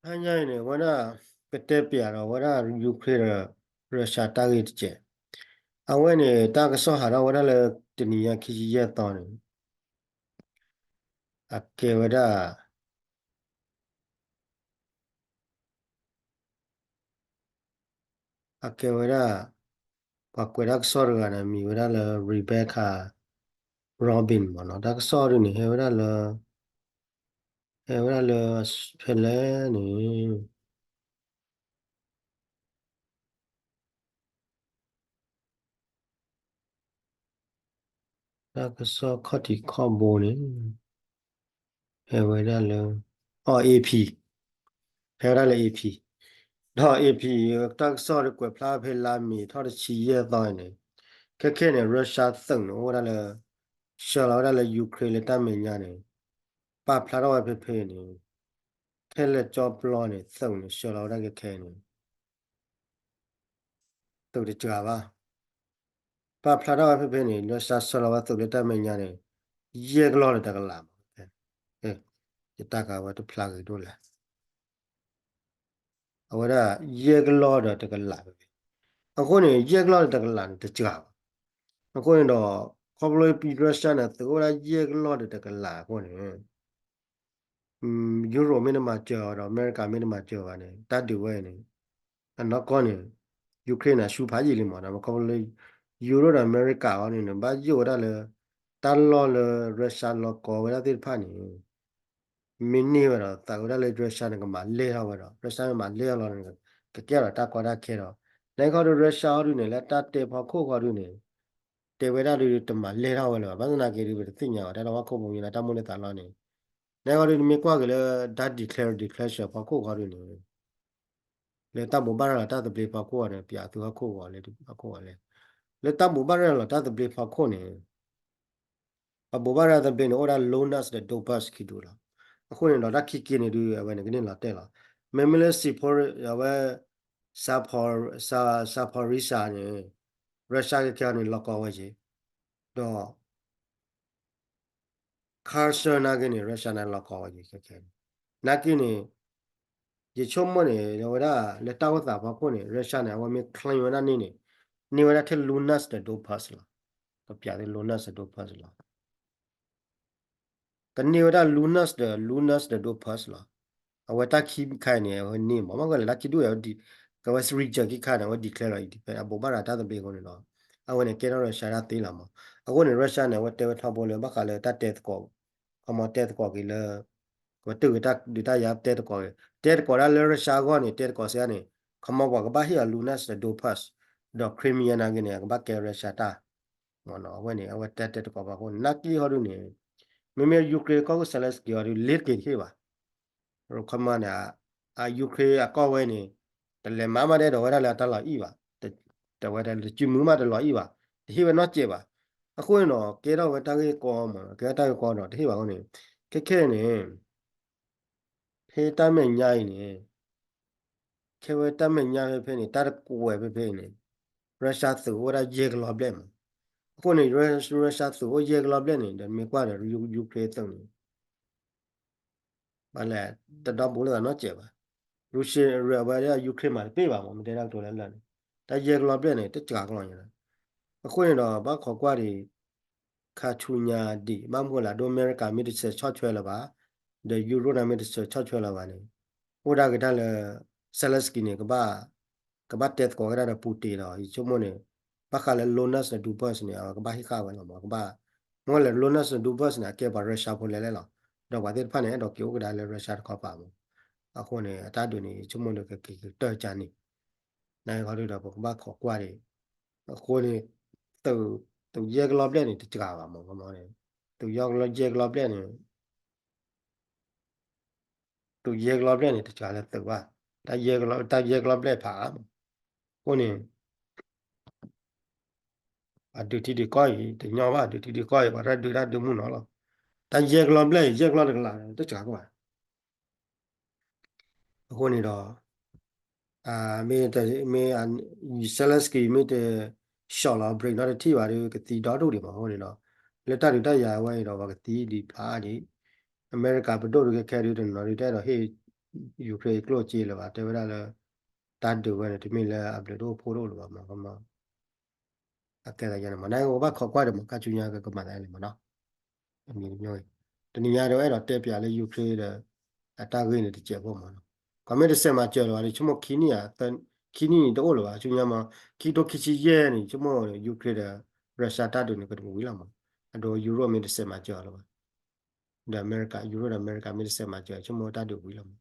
한양이네 워낙 그때 비하라 워낙 유크레인 러시아 땅이 있지 아원에 땅에서 하라 워낙 드니야 기지에 떠는 아케워다 아케워다 바꾸락 서르가나 미워다 리베카 로빈 뭐노 닥 서르니 해워다 펠레니 닥서 커티 컴보니 해워다 AP 해워다 AP 더 AP 딱 서르 거 플라펠라미 더 치예 더네 그렇게네 러시아 땅 오라래 셔라래 유크레인 땅면 냐네 빠 플라라와 페페니 텔레 조플로네 땅네 셔라래 개네 또 저가 빠 플라라와 페페니 러시아 셔라와 또 땅면 냐네 예글로네 다글라 에 이따가 와도 플라그 돌라 아워라 예글로다 다글라 아고네 예글로다 다글라 저가 아고네 너 커블로 피 러시아나 또라 예글로다 다글라 아고네 유로 미니마 저 아메리카 미니마 저 가네 따디웨네 nó có này Ukraine là su phá gì liền mà nó có lấy Euro là America ở này nó bao nhiêu đó là tan lo là Russia lo có cái đó thì phá này mini vậy đó tại đó là Russia này cái mà lê ra vậy đó Russia mà lê ra rồi cái là ta có đã kia rồi này có được Russia ở này là ta tiếp họ khô có được này tiếp vậy đó thì tụi mà lê ra vậy đó bao nhiêu cái đi tin nhau đó là khô bông như là ta muốn ta lo này này có được mấy qua cái là đã declare họ khô có được này le ta mo bara ta the play pa ko ne pya tu ko wa le ko wa le ta mo bara la ta the play pa ko ne a mo bara the play no ora lonas de dopas ki do la ko ne la ki ki ne du ya ne ne la te la me me le si for ya wa sa parisa ne russia ke kya ne la ko wa ji do carson na ke ne russia na la ko wa ji ke na ki ne ye chom mo ne ya wa le ta wa ta pa ko ne russia na wa me claim wa na ne wa ke lunas de dopas la ก็ပြတယ် Lunas တို့ pass လာတနေ့ဝဒ Lunas တို့ pass လာအဝတာခိခိုင်နေဟိုနေမမကလာချီတို့ရဒီကဝစရီဂျကိခါနဝ declare ရဒီပဲအဘောဘာတာတဘေကိုနေတော့အဝနေကေရောရှာရသေးလာမအခုနေရုရှားနဲ့ဝတဲဝထဘောလေဘခလေတတဲ့ကောအမတဲ့ကောကီလေဝတူတဒတာရတဲ့ကောတဲ့ကောရလေရုရှားကောနေတဲ့ကောဆရာနေခမဘောကဘာဟီ Lunas တို့ pass တော့ Crimea နာကနေကဘာကေရုရှားတာမနော်ဝနေအဝတဲ့ကောဘာကိုနက်ကီဟောရုနေမေမေယူကရိန်းကောဆလတ်ကီရလက်ကေခေပါရခမနာယူကရိန်းအကောဝဲနေတလေမမတဲ့တော့ဝရလာတလာဤပါတဝရချီမူမတလာဤပါဒီဟိဝနော့ကျေပါအခုနော်ကေတော့ဝတကေကောမကေတကေကောတော့ဒီဟိပါကောနေခက်ခဲနေဖေးတမဲ့ညိုင်းနေခေဝတမဲ့ညိုင်းဖေးနေတာကိုဝဲဖေးနေရုရှားသူဝရဂျေကလောဘလမ်အခုနေရုရှားသူဝဂျေကလောဘလမ်နေတယ်မြေကွာတယ်ယူကရိန်းတုံးဘာလဲတတော့ဘူးလားနော်ကျေပါရုရှားရဝရယူကရိန်းမှာပြေးပါမမတဲ့တော့လည်းလန်တဂျေကလောဘလမ်နေတကြာကောင်းရအခုနေတော့ဘာခေါ်ကွာဒီခါချူညာဒီမမဟုတ်လားဒိုအမေရိကမီဒီဆက်ချော့ချွဲလာပါဒယူရိုနာမီဒီဆက်ချော့ချွဲလာပါနေဟိုဒါကတည်းကဆလစကီနေကဘာတက်ကောရတာပူတီတော့ဒီချုံမနေဘာခါလဲလိုနတ်နဲ့ဒူပတ်နေကဘာဟိခါဝဲတော့ကဘာငေါ်လဲလိုနတ်နဲ့ဒူပတ်နေကဲပါရုရှားပေါ်လဲလဲတော့တော့ဘာတဲ့ဖာနေတော့ကျိုးကဒါလဲရုရှားခေါ်ပါဘူးအခုနေအတားတူနေချုံမနေကတော်ကြနေနိုင်ခေါ်လို့တော့ဘာခေါ်ကွာတယ်အခုနေသူရဲကလော့ပလက်နေတကြပါမောကမောနေသူရောက်လော့ရဲကလော့ပလက်နေသူရဲကလော့ပလက်နေတကြလဲသူကတာရဲကလော့ပလက်ဖာကိုနေအဒူတီဒီကိုင်တညောပါဒူတီဒီကိုင်ပါရဒူမှုနော်လောတာရဲကလော့ပလက်ရဲကလော့တကလာတကြကွာအခုနေတော့မေမေဆလစကီမေတရှော်လာဘရိတ်တော့တိပါရကတိတော်တို့တွေမှာဟောနေတော့လက်တရဝဲတော့ကတိဒီဖာဒီအမေရိကဘဒိုရကကဲရီတယ်နော်ဒီတဲ့တော့ဟေး ယူကရိန်းကလို့ကြည့်လို့ပါတေဝရလည်းတန်တူပဲဒီမိလည်းအပလို့ဖိုးလို့လို့ပါမှာအကဲရရမနိုင်ဘောခေါ်ကွာတယ်မကချူညာကမှတိုင်းလေမနော်အမြင်မျိုးတနည်းရတော့အဲ့တော့တက်ပြလေယူကရိန်းတဲ့အတားရင်းတွေကြက်ပေါ့မှာနော်ကမဲတစ်ဆက်မှာကြက်တော့လေချမခီနီယာတန်ခီနီတော့လို့ပါချူညာမှာခီတိုခီချီရဲနေချမယူကရိန်းရုရှားတာတူနေကတော့ဝီလာမှာအတော့ယူရိုမင်းတစ်ဆက်မှာကြက်လို့ပါဒါအမေရိကယူရိုအမေရိကမင်းတစ်ဆက်မှာကြက်ချမတာတူဝီလာမှာ